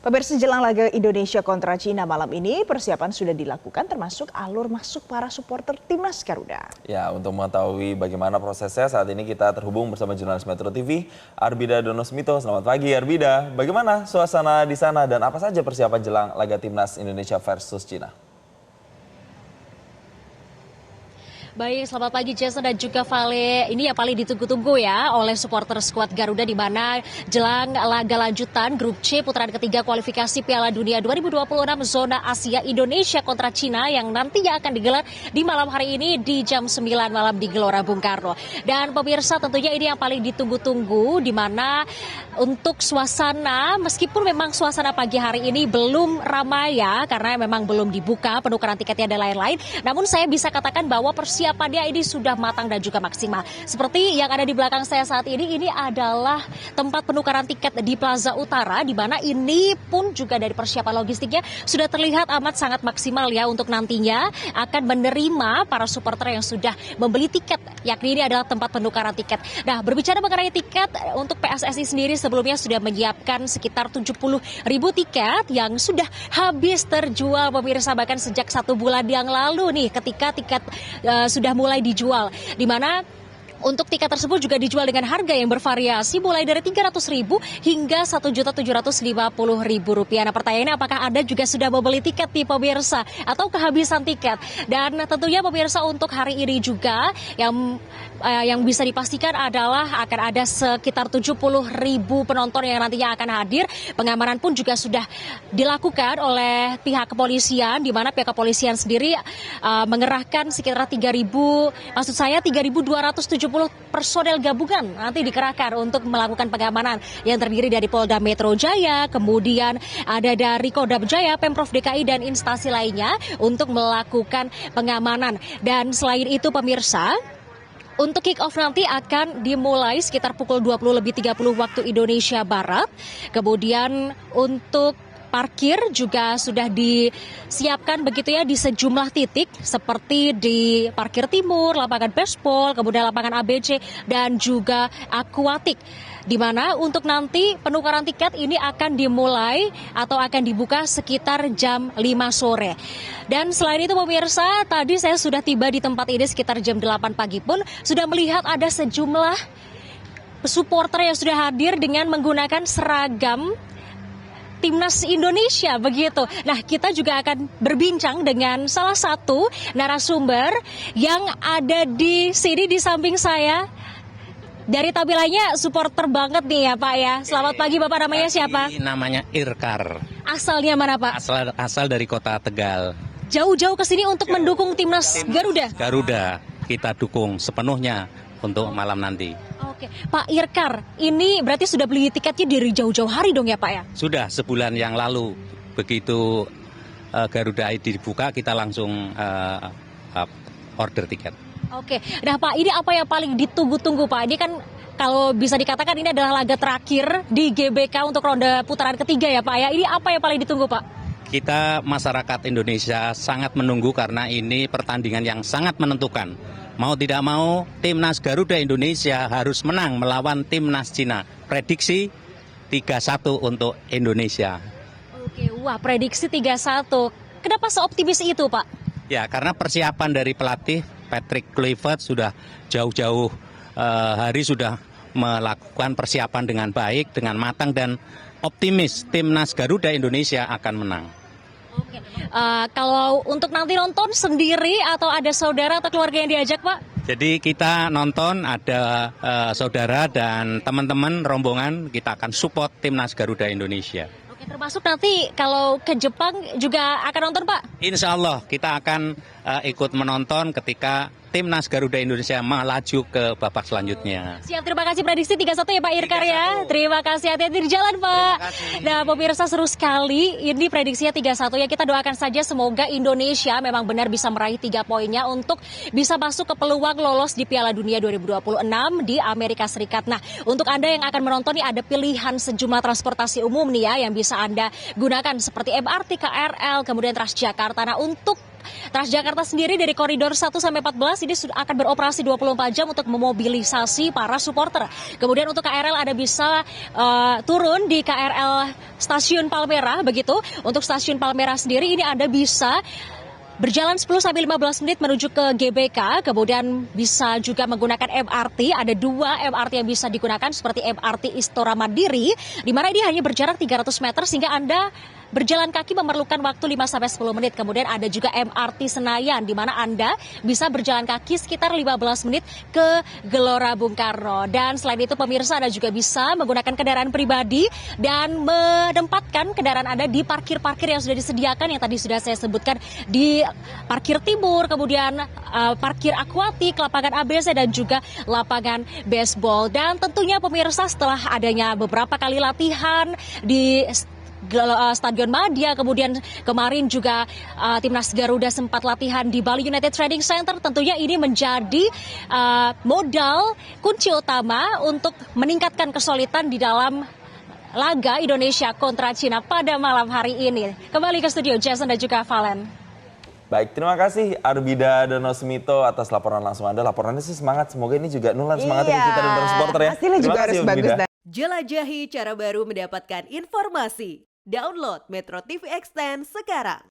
Pemirsa, jelang laga Indonesia kontra Cina malam ini, persiapan sudah dilakukan termasuk alur masuk para supporter timnas Garuda. Ya, untuk mengetahui bagaimana prosesnya saat ini kita terhubung bersama jurnalis Metro TV, Arbida Donosmito. Selamat pagi Arbida, bagaimana suasana di sana dan apa saja persiapan jelang laga timnas Indonesia versus Cina? Baik, selamat pagi Jason dan juga Vale. Ini yang paling ditunggu-tunggu ya oleh supporter skuad Garuda, di mana jelang laga lanjutan grup C putaran ketiga kualifikasi Piala Dunia 2026 zona Asia Indonesia kontra Cina yang nantinya akan digelar di malam hari ini di jam 9 malam di Gelora Bung Karno. Dan pemirsa, tentunya ini yang paling ditunggu-tunggu, di mana untuk suasana, meskipun memang suasana pagi hari ini belum ramai ya, karena memang belum dibuka penukaran tiketnya dan lain-lain, namun saya bisa katakan bahwa persiapannya ini sudah matang dan juga maksimal. Seperti yang ada di belakang saya saat ini adalah tempat penukaran tiket di Plaza Utara, di mana ini pun juga dari persiapan logistiknya sudah terlihat amat sangat maksimal ya, untuk nantinya akan menerima para supporter yang sudah membeli tiket, yakni ini adalah tempat penukaran tiket. Nah, berbicara mengenai tiket, untuk PSSI sendiri sebelumnya sudah menyiapkan sekitar 70.000 tiket yang sudah habis terjual pemirsa, bahkan sejak 1 bulan yang lalu nih ketika tiket sudah mulai dijual, di mana untuk tiket tersebut juga dijual dengan harga yang bervariasi mulai dari Rp300.000 hingga Rp1.750.000. Nah, pertanyaannya apakah Anda juga sudah membeli tiket nih pemirsa atau kehabisan tiket? Dan tentunya pemirsa, untuk hari ini juga yang bisa dipastikan adalah akan ada sekitar 70.000 penonton yang nantinya akan hadir. Pengamanan pun juga sudah dilakukan oleh pihak kepolisian, di mana pihak kepolisian sendiri mengerahkan sekitar 3.270 personel gabungan nanti dikerahkan untuk melakukan pengamanan yang terdiri dari Polda Metro Jaya, kemudian ada dari Kodam Jaya, Pemprov DKI dan instansi lainnya untuk melakukan pengamanan. Dan selain itu pemirsa, untuk kick off nanti akan dimulai sekitar pukul 20.30 waktu Indonesia Barat. Kemudian untuk parkir juga sudah disiapkan begitu ya di sejumlah titik, seperti di parkir timur, lapangan baseball, kemudian lapangan ABC dan juga akuatik, di mana untuk nanti penukaran tiket ini akan dimulai atau akan dibuka sekitar jam 5 sore. Dan selain itu pemirsa, tadi saya sudah tiba di tempat ini sekitar jam 8 pagi pun sudah melihat ada sejumlah supporter yang sudah hadir dengan menggunakan seragam Timnas Indonesia begitu. Nah, kita juga akan berbincang dengan salah satu narasumber yang ada di sini di samping saya. Dari tampilannya supporter banget nih ya Pak ya. Selamat pagi Bapak, namanya siapa? Namanya Irkar. Asalnya mana Pak? Asal dari kota Tegal. Jauh-jauh ke sini untuk mendukung Timnas Garuda? Garuda kita dukung sepenuhnya untuk malam nanti. Oke, Pak Irkar, ini berarti sudah beli tiketnya dari jauh-jauh hari dong ya Pak ya? Sudah sebulan yang lalu, begitu Garuda ID dibuka kita langsung order tiket. Oke, nah Pak, ini apa yang paling ditunggu-tunggu Pak? Ini kan kalau bisa dikatakan ini adalah laga terakhir di GBK untuk ronde putaran ketiga ya Pak ya. Ini apa yang paling ditunggu Pak? Kita masyarakat Indonesia sangat menunggu karena ini pertandingan yang sangat menentukan. Mau tidak mau, Timnas Garuda Indonesia harus menang melawan Timnas Cina. Prediksi 3-1 untuk Indonesia. Oke, wah prediksi 3-1. Kenapa seoptimis itu Pak? Ya, karena persiapan dari pelatih Patrick Kluivert sudah jauh-jauh hari sudah melakukan persiapan dengan baik, dengan matang dan optimis Timnas Garuda Indonesia akan menang. Oke, kalau untuk nanti nonton sendiri atau ada saudara atau keluarga yang diajak Pak? Jadi kita nonton, ada saudara dan teman-teman rombongan, kita akan support Timnas Garuda Indonesia. Oke, termasuk nanti kalau ke Jepang juga akan nonton Pak? Insya Allah kita akan ikut menonton ketika Timnas Garuda Indonesia melaju ke babak selanjutnya. Siap, terima kasih. Prediksi 3-1 ya Pak Irkar ya. Terima kasih, hati-hati di jalan Pak. Nah pemirsa, seru sekali ini prediksinya 3-1 ya. Kita doakan saja semoga Indonesia memang benar bisa meraih 3 poinnya untuk bisa masuk ke peluang lolos di Piala Dunia 2026 di Amerika Serikat. Nah, untuk Anda yang akan menonton nih, ada pilihan sejumlah transportasi umum nih ya yang bisa Anda gunakan seperti MRT, KRL, kemudian Transjakarta. Nah, untuk Transjakarta sendiri dari koridor 1 sampai 14 ini sudah akan beroperasi 24 jam untuk memobilisasi para supporter. Kemudian untuk KRL Anda bisa turun di KRL Stasiun Palmerah begitu. Untuk Stasiun Palmerah sendiri ini Anda bisa berjalan 10 sampai 15 menit menuju ke GBK, kemudian bisa juga menggunakan MRT. Ada 2 MRT yang bisa digunakan seperti MRT Istora Mandiri, di mana ini hanya berjarak 300 meter sehingga Anda berjalan kaki memerlukan waktu 5 sampai 10 menit. Kemudian ada juga MRT Senayan di mana Anda bisa berjalan kaki sekitar 15 menit ke Gelora Bung Karno. Dan selain itu pemirsa Anda juga bisa menggunakan kendaraan pribadi dan menempatkan kendaraan Anda di parkir-parkir yang sudah disediakan yang tadi sudah saya sebutkan di parkir timur, kemudian parkir akuatik, lapangan ABC dan juga lapangan baseball. Dan tentunya pemirsa setelah adanya beberapa kali latihan di Stadion Madia, kemudian kemarin juga timnas Garuda sempat latihan di Bali United Trading Center. Tentunya ini menjadi modal kunci utama untuk meningkatkan kesulitan di dalam laga Indonesia kontra Cina pada malam hari ini. Kembali ke studio Jason dan juga Valen. Baik, terima kasih Arbida Donosmito atas laporan langsung Anda. Laporannya sih semangat, semoga ini juga nular semangatnya kita dan para supporter ya. Hasilnya juga harus bagus. Jelajahi cara baru mendapatkan informasi. Download Metro TV Extend sekarang.